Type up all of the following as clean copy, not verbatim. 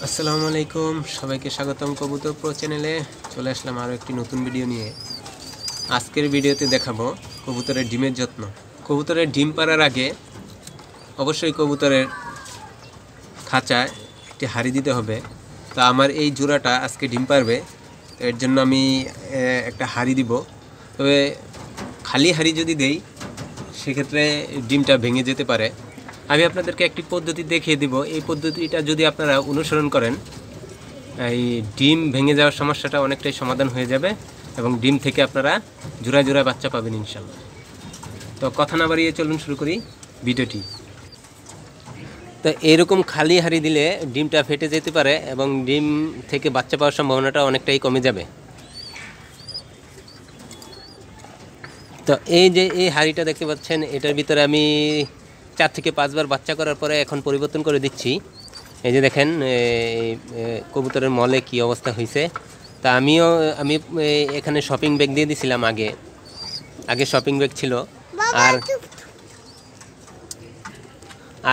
আসসালামু আলাইকুম, সবাইকে স্বাগতম কবুতর প্রো চ্যানেলে। চলে আসলাম আরও একটি নতুন ভিডিও নিয়ে। আজকের ভিডিওতে দেখাবো কবুতরের ডিমের যত্ন। কবুতরের ডিম পাড়ার আগে অবশ্যই কবুতরের খাঁচায় একটি হাঁড়ি দিতে হবে। তো আমার এই জোড়াটা আজকে ডিম পারবে, এর জন্য আমি একটা হাঁড়ি দিব। তবে খালি হাঁড়ি যদি দেই সেক্ষেত্রে ডিমটা ভেঙে যেতে পারে। আমি আপনাদেরকে একটি পদ্ধতি দেখিয়ে দিব। এই পদ্ধতিটা যদি আপনারা অনুসরণ করেন, এই ডিম ভেঙে যাওয়ার সমস্যাটা অনেকটাই সমাধান হয়ে যাবে এবং ডিম থেকে আপনারা জোড়ায় জোড়ায় বাচ্চা পাবেন ইনশাল্লাহ। তো কথা না বাড়িয়ে চলুন শুরু করি ভিডিওটি। তো এরকম খালি হাঁড়ি দিলে ডিমটা ফেটে যেতে পারে এবং ডিম থেকে বাচ্চা পাওয়ার সম্ভাবনাটা অনেকটাই কমে যাবে। তো এই যে এই হাঁড়িটা দেখতে পাচ্ছেন, এটার ভিতরে আমি 4 থেকে 5 বার বাচ্চা করার পরে এখন পরিবর্তন করে দিচ্ছি। এই যে দেখেন কবুতরের মলে কি অবস্থা হয়েছে। তা আমি এখানে শপিং ব্যাগ দিয়ে দিছিলাম। আগে শপিং ব্যাগ ছিল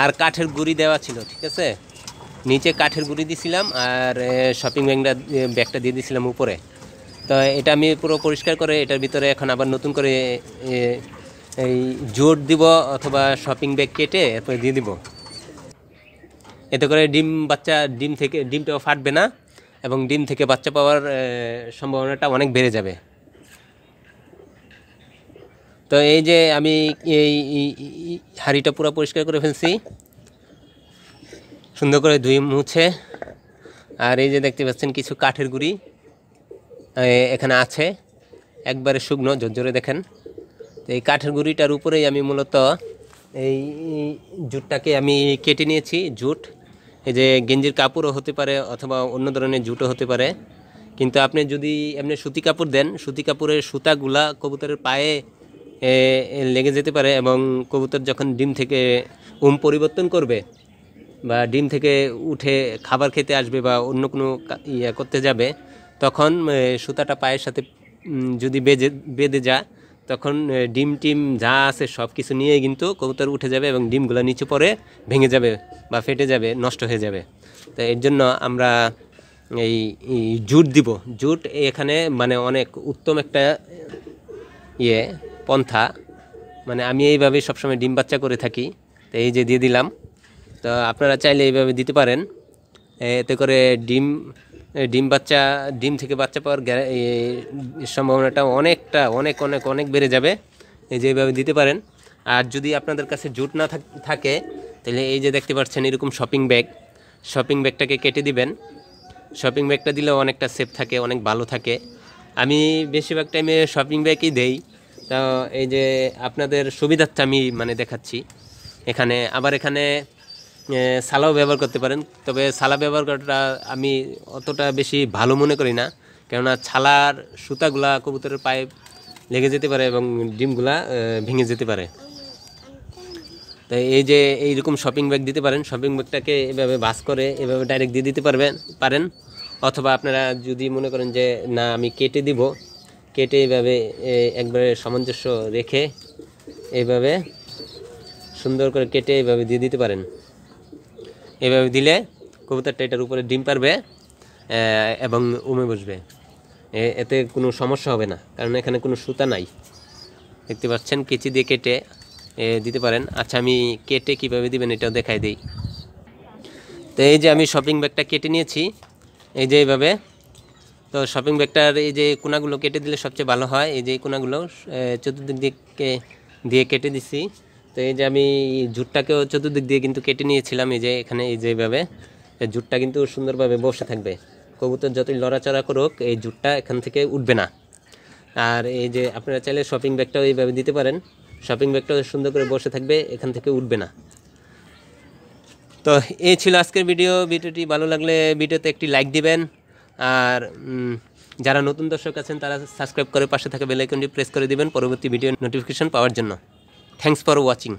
আর কাঠের গুঁড়ি দেওয়া ছিল, ঠিক আছে। নিচে কাঠের গুঁড়ি দিছিলাম আর শপিং ব্যাগটা দিয়ে দিছিলাম উপরে। তো এটা আমি পুরো পরিষ্কার করে এটার ভিতরে এখন আবার নতুন করে এই জোট দিব অথবা শপিং ব্যাগ কেটে এরপরে দিয়ে দিব। এতে করে ডিমটাও ফাটবে না এবং ডিম থেকে বাচ্চা পাওয়ার সম্ভাবনাটা অনেক বেড়ে যাবে। তো এই যে আমি এই হাঁড়িটা পুরো পরিষ্কার করে ফেলছি, সুন্দর করে ধুয়ে মুছে। আর এই যে দেখতে পাচ্ছেন কিছু কাঠের গুঁড়ি এখানে আছে, একবারে শুকনো ঝরঝরে দেখেন। তো এই কাঠের গুঁড়িটার উপরেই আমি মূলত এই জুটটাকে আমি কেটে নিয়েছি। জুট এই যে গেঞ্জির কাপড়ও হতে পারে অথবা অন্য ধরনের জুটও হতে পারে, কিন্তু আপনি যদি এমনি সুতি কাপড় দেন, সুতি কাপড়ের সুতাগুলা কবুতরের পায়ে লেগে যেতে পারে এবং কবুতর যখন ডিম থেকে পরিবর্তন করবে বা ডিম থেকে উঠে খাবার খেতে আসবে বা অন্য কোনো ইয়ে করতে যাবে, তখন সুতাটা পায়ের সাথে যদি বেঁধে যায়, তখন ডিম যা আছে সব কিছু নিয়ে কিন্তু কবুতর উঠে যাবে এবং ডিমগুলো নিচে পড়ে ভেঙে যাবে বা ফেটে যাবে, নষ্ট হয়ে যাবে। তো এর জন্য আমরা এই জুট দিব। জুট এখানে মানে অনেক উত্তম একটা পন্থা। মানে আমি এইভাবে সবসময় ডিম বাচ্চা করে থাকি। তো এই যে দিয়ে দিলাম। তো আপনারা চাইলে এইভাবে দিতে পারেন। এতে করে ডিম থেকে বাচ্চা পাওয়ার সম্ভাবনাটা অনেক বেড়ে যাবে। এই যে এইভাবে দিতে পারেন। আর যদি আপনাদের কাছে জুট না থাকে তাহলে এই যে দেখতে পাচ্ছেন এরকম শপিং ব্যাগটাকে কেটে দিবেন। শপিং ব্যাগটা দিলেও অনেকটা সেফ থাকে, অনেক ভালো থাকে। আমি বেশিরভাগ টাইমে শপিং ব্যাগই দেই। তো এই যে আপনাদের সুবিধার্থে আমি মানে দেখাচ্ছি। এখানে সালাও ব্যবহার করতে পারেন, তবে সালা ব্যবহার করাটা আমি অতটা বেশি ভালো মনে করি না, কেননা ছালার সুতাগুলা কবুতরের পায়ে লেগে যেতে পারে এবং ডিমগুলা ভেঙে যেতে পারে। তাই এই যে এইরকম শপিং ব্যাগ দিতে পারেন। শপিং ব্যাগটাকে এভাবে ভাঁজ করে এভাবে ডাইরেক্ট দিয়ে দিতে পারেন, অথবা আপনারা যদি মনে করেন যে না আমি কেটে এইভাবে একবারে সামঞ্জস্য রেখে এইভাবে সুন্দর করে কেটে এইভাবে দিয়ে দিতে পারেন। এভাবে দিলে কবুতরটা এটার উপরে ডিম পারবে এবং বসবে। এতে কোনো সমস্যা হবে না, কারণ এখানে কোনো সুতা নাই। দেখতে পাচ্ছেন কেচি দিয়ে কেটে দিতে পারেন। আচ্ছা, আমি কেটে কিভাবে দিবেন এটাও দেখাই দিই। তো এই যে আমি শপিং ব্যাগটা কেটে নিয়েছি, এই যে এইভাবে। তো শপিং ব্যাগটার এই যে কোনাগুলো কেটে দিলে সবচেয়ে ভালো হয়। এই যে কোনাগুলো চতুর্দিক দিয়ে কেটে দিছি। তো এই যে আমি জুটটাকেও চতুর্দিক দিয়ে কিন্তু কেটে নিয়েছিলাম। এই যে এখানে এই যে এইভাবে জুটটা কিন্তু সুন্দরভাবে বসে থাকবে। কবুতর যতই লড়াচড়া করুক এই জুটটা এখান থেকে উঠবে না। আর এই যে আপনারা চাইলে শপিং ব্যাগটাও এইভাবে দিতে পারেন। শপিং ব্যাগটাও সুন্দর করে বসে থাকবে, এখান থেকে উঠবে না। তো এই ছিল আজকের ভিডিওটি ভালো লাগলে ভিডিওতে একটি লাইক দিবেন। আর যারা নতুন দর্শক আছেন তারা সাবস্ক্রাইব করে পাশে থাকা বেল আইকনটি প্রেস করে দিবেন পরবর্তী ভিডিও নোটিফিকেশন পাওয়ার জন্য। Thanks for watching.